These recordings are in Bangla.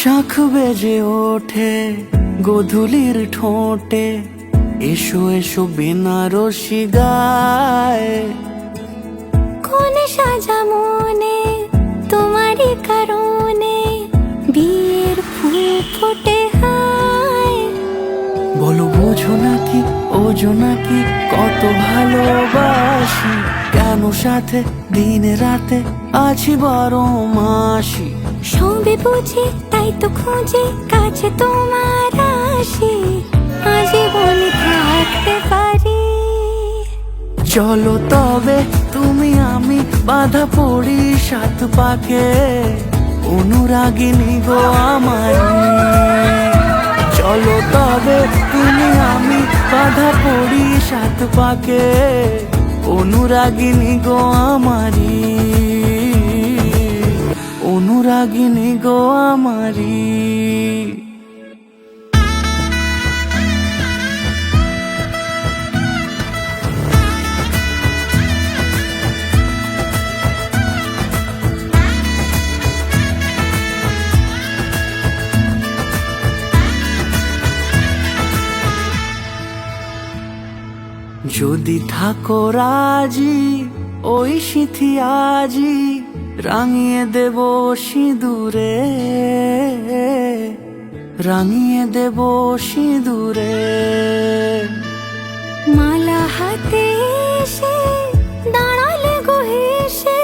শাঁখ বেজে ওঠে গোধূলির ঠোঁটে, এসো এসো বেনারসি গায়। কোন সাজা মনে তোমারই কারণে, বিয়ের ফুল ফোটে হায়। বলো বোঝো নাকি ওজো নাকি কত ভালোবাসি, কেন সাথে দিন রাতে আছি 12 মাসি। সবে বুঝি তাই তো খুঁজে কাছে তোমার আসি, আজীবনে থাকতে পারি। চলো তবে তুমি আমি বাঁধা পড়ি 7 পাকে, অনুরাগিনী গো আমারি। চলো তবে তুমি আমি বাঁধা পড়ি 7 পাকে, অনুরাগিনী গো আমারি, অনুরাগিনী গো আমারি। যদি থাকো রাজি ওই সিঁথি আজি, রাঙিয়ে দেব সিঁদুরে, রাঙিয়ে দেব সিঁদুরে। মালা হাতে এসে দাঁড়ালে গো হেসে,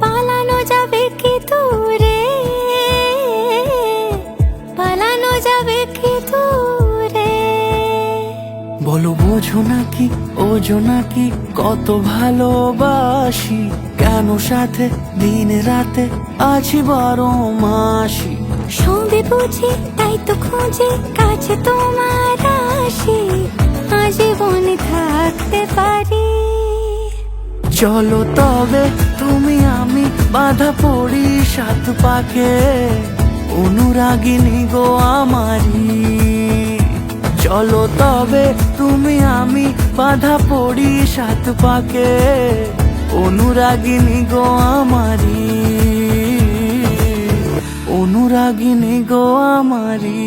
পালানো যাবে কি দূরে, পালানো যাবে কি দূরে। বলো বোঝো নাকি ওজো নাকি কত ভালোবাসি, কেন সাথে দিন রাতে আছি 12 মাসি। সবে বুঝি তাই তো খুঁজে কাছে তোমার আসি, আজীবনে থাকতে পারি। চলো তবে তুমি আমি বাঁধা পড়ি 7 পাকে, অনুরাগিনী গো আমারি। চলো তবে তুমি আমি বাঁধা পড়ি 7 পাকে, অনুরাগিনী গো আমারি, অনুরাগিনী গো আমারি।